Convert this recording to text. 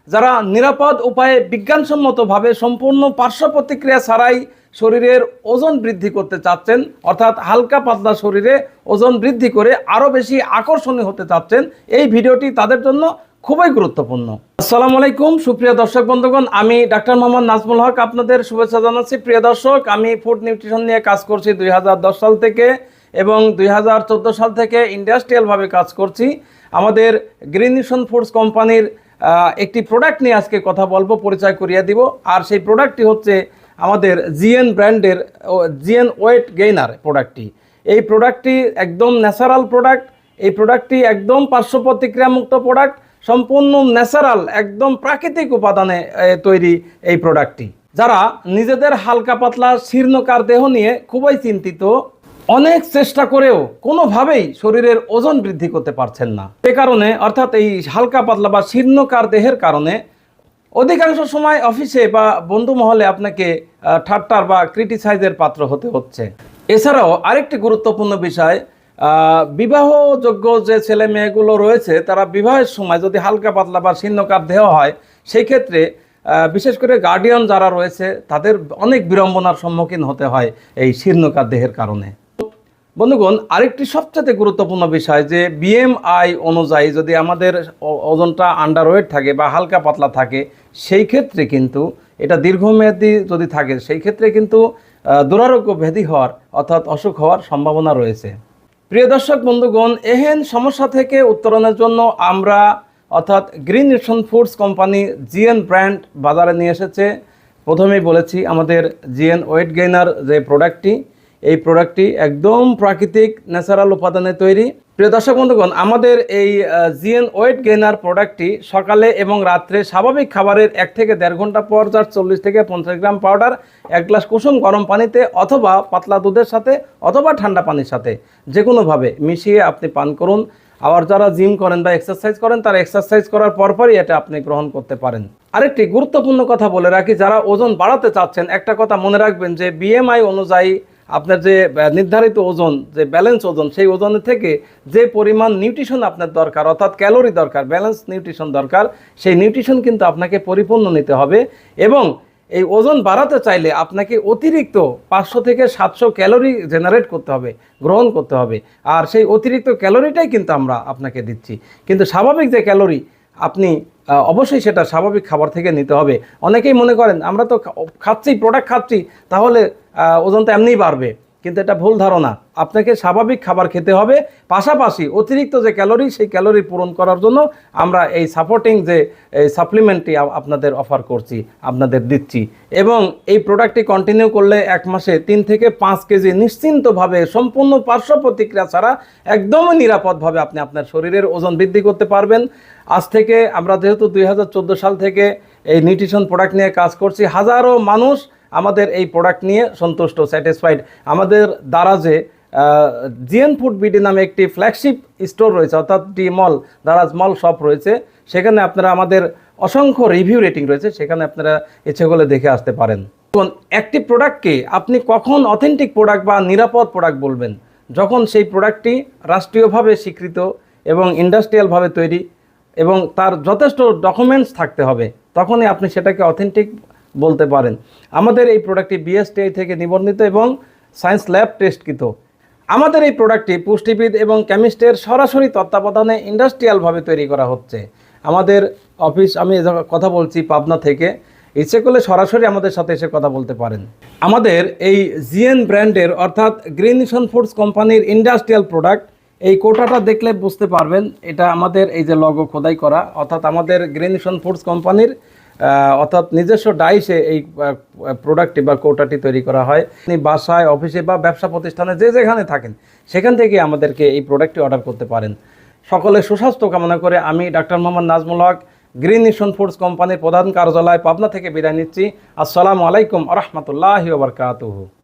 যারা নিরাপদ উপায়ে বিজ্ঞানসম্মতভাবে সম্পূর্ণ পার্শ্ব প্রতিক্রিয়া ছাড়াই শরীরের ওজন বৃদ্ধি করতে চাচ্ছেন, অর্থাৎ হালকা পাতলা শরীরে ওজন বৃদ্ধি করে আরও বেশি আকর্ষণীয় হতে চাচ্ছেন, এই ভিডিওটি তাদের জন্য খুবই গুরুত্বপূর্ণ। আসসালামু আলাইকুম সুপ্রিয় দর্শক বন্ধুগণ, আমি ডাক্তার মোহাম্মদ নাজমুল হক আপনাদের শুভেচ্ছা জানাচ্ছি। প্রিয় দর্শক, আমি ফুড নিউট্রিশন নিয়ে কাজ করছি 2010 সাল থেকে এবং 2014 সাল থেকে ইন্ডাস্ট্রিয়ালভাবে কাজ করছি। আমাদের গ্রিন নিউট্রিশন ফুডস কোম্পানির একটি প্রোডাক্ট নিয়ে আজকে কথা বলবো, পরিচয় করিয়ে দিব। আর সেই প্রোডাক্টটি হচ্ছে আমাদের জিএন ব্র্যান্ডের জিএন ওয়েট গেইনার প্রোডাক্টটি। এই প্রোডাক্টটি একদম ন্যাচারাল প্রোডাক্ট। এই প্রোডাক্টটি একদম পার্শ্ব প্রতিক্রিয়ামুক্ত প্রোডাক্ট, সম্পূর্ণ ন্যাচারাল একদম প্রাকৃতিক উপাদানে তৈরি এই প্রোডাক্টটি। যারা নিজেদের হালকা পাতলা শীর্ণকার দেহ নিয়ে খুবই চিন্তিত, অনেক চেষ্টা করেও কোনোভাবেই শরীরের ওজন বৃদ্ধি করতে পারছেন না, এ কারণে অর্থাৎ এই হালকা পাতলা বা শীর্ণকার দেহের কারণে অধিকাংশ সময় অফিসে বা বন্ধু মহলে আপনাকে ঠাট্টার বা ক্রিটিসাইজের পাত্র হতে হচ্ছে। এছাড়াও আরেকটি গুরুত্বপূর্ণ বিষয়, বিবাহযোগ্য যে ছেলে মেয়েগুলো রয়েছে তারা বিবাহের সময় যদি হালকা পাতলা বা শীর্ণকার দেহ হয়, সেই ক্ষেত্রে বিশেষ করে গার্ডিয়ান যারা রয়েছে তাদের অনেক বিড়ম্বনার সম্মুখীন হতে হয় এই শীর্ণকার দেহের কারণে। বন্ধুগণ, আরেকটি সবচেয়ে গুরুত্বপূর্ণ বিষয় যে বিএমআই অনুযায়ী যদি আমাদের ওজনটা আন্ডারওয়েট থাকে বা হালকা পাতলা থাকে, সেই ক্ষেত্রে কিন্তু এটা দীর্ঘমেয়াদী যদি থাকে সেই ক্ষেত্রে কিন্তু দুরারোগ্য ব্যাধি হওয়ার অর্থাৎ অসুখ হওয়ার সম্ভাবনা রয়েছে। প্রিয় দর্শক বন্ধুগণ, এহেন সমস্যা থেকে উত্তরণের জন্য আমরা অর্থাৎ green nutrition foods company GN brand বাজারে নিয়ে এসেছে। প্রথমেই বলেছি আমাদের জিএন ওয়েট গেইনার যে প্রোডাক্টটি, এই প্রোডাক্টটি একদম প্রাকৃতিক ন্যাচারাল উপাদানে তৈরি। প্রিয় দর্শক বন্ধুগণ, আমাদের এই জিএন ওয়েট গেইনার প্রোডাক্টটি সকালে এবং রাত্রে স্বাভাবিক খাবারের 1 থেকে 1.5 ঘন্টা পর যার 40 থেকে 50 গ্রাম পাউডার 1 গ্লাস কুসুম গরম পানিতে অথবা পাতলা দুধের সাথে অথবা ঠান্ডা পানির সাথে যে কোনোভাবে মিশিয়ে আপনি পান করুন। আবার যারা জিম করেন বা এক্সারসাইজ করেন তারা এক্সারসাইজ করার পরপরই এটা আপনি গ্রহণ করতে পারেন। আরেকটি গুরুত্বপূর্ণ কথা বলে রাখি, যারা ওজন বাড়াতে চাচ্ছেন একটা কথা মনে রাখবেন যে বিএমআই অনুযায়ী আপনার যে নির্ধারিত ওজন, যে ব্যালেন্স ওজন, সেই ওজনের থেকে যে পরিমাণ নিউট্রিশন আপনার দরকার অর্থাৎ ক্যালোরি দরকার, ব্যালেন্স নিউট্রিশন দরকার, সেই নিউট্রিশন কিন্তু আপনাকে পরিপূর্ণ নিতে হবে। এবং এই ওজন বাড়াতে চাইলে আপনাকে অতিরিক্ত 500 থেকে 700 ক্যালোরি জেনারেট করতে হবে, গ্রহণ করতে হবে। আর সেই অতিরিক্ত ক্যালোরিটাই কিন্তু আমরা আপনাকে দিচ্ছি। কিন্তু স্বাভাবিক যে ক্যালোরি আপনি অবশ্যই সেটা স্বাভাবিক খাবার থেকে নিতে হবে। অনেকেই মনে করেন আমরা তো খাচ্ছি, প্রোডাক্ট খাচ্ছি, তাহলে ওজন তো এমনিই বাড়বে, কিন্তু এটা ভুল ধারণা। আপনাকে স্বাভাবিক খাবার খেতে হবে, পাশাপাশি অতিরিক্ত যে ক্যালোরি সেই ক্যালোরি পূরণ করার জন্য আমরা এই সাপোর্টিং যে সাপ্লিমেন্টটি আপনাদের অফার করছি, আপনাদের দিচ্ছি। এবং এই প্রোডাক্টটি কন্টিনিউ করলে 1 মাসে 3 থেকে 5 কেজি নিশ্চিন্তভাবে সম্পূর্ণ পার্শ্ব প্রতিক্রিয়া ছাড়া একদমই নিরাপদভাবে আপনি আপনার শরীরের ওজন বৃদ্ধি করতে পারবেন। আজ থেকে আমরা যেহেতু 2014 সাল থেকে এই নিউট্রিশন প্রোডাক্ট নিয়ে কাজ করছি, হাজারো মানুষ আমাদের এই প্রোডাক্ট নিয়ে সন্তুষ্ট, স্যাটিসফাইড। আমাদের দারাজে জিএন ফুড বিডি নামে একটি ফ্ল্যাগশিপ স্টোর রয়েছে, অর্থাৎ ডি মল, দারাজ মল শপ রয়েছে। সেখানে আপনারা আমাদের অসংখ্য রিভিউ রেটিং রয়েছে, সেখানে আপনারা ইচ্ছে করলে দেখে আসতে পারেন। একটি প্রোডাক্টকে আপনি কখন অথেন্টিক প্রোডাক্ট বা নিরাপদ প্রোডাক্ট বলবেন? যখন সেই প্রোডাক্টটি রাষ্ট্রীয়ভাবে স্বীকৃত এবং ইন্ডাস্ট্রিয়ালভাবে তৈরি এবং তার যথেষ্ট ডকুমেন্টস থাকতে হবে, তখনই আপনি সেটাকে অথেন্টিক বলতে পারেন। আমাদের এই প্রোডাক্টটি বিএসটিআই থেকে নিবন্ধিত এবং সায়েন্স ল্যাব টেস্টকৃত। আমাদের এই প্রোডাক্টটি পুষ্টিবিদ এবং কেমিস্টের সরাসরি তত্ত্বাবধানে ইন্ডাস্ট্রিয়ালভাবে তৈরি করা হচ্ছে। আমাদের অফিস, আমি কথা বলছি পাবনা থেকে, ইচ্ছে করলে সরাসরি আমাদের সাথে এসে কথা বলতে পারেন। আমাদের এই জিএন ব্র্যান্ডের অর্থাৎ গ্রিন নিউট্রিশন ফুডস কোম্পানির ইন্ডাস্ট্রিয়াল প্রোডাক্ট, এই কোটাটা দেখলে বুঝতে পারবেন এটা আমাদের এই যে লগো খোদাই করা, অর্থাৎ আমাদের গ্রিন নিউট্রিশন ফুডস কোম্পানির অর্থাৎ নিজস্ব ডাইসে এই প্রোডাক্টটি বা কোটাটি তৈরি করা হয়। আপনি বাসায়, অফিসে বা ব্যবসা প্রতিষ্ঠানে যে যেখানে থাকেন সেখান থেকে আমাদেরকে এই প্রোডাক্টটি অর্ডার করতে পারেন। সকলের সুস্বাস্থ্য কামনা করে আমি ডাক্তার মোহাম্মদ নাজমুল হক গ্রিন নিউট্রিশন ফুডস কোম্পানির প্রধান কার্যালয় পাবনা থেকে বিদায় নিচ্ছি। আসসালামু আলাইকুম ওয়া রাহমাতুল্লাহি ওয়া বারাকাতুহু।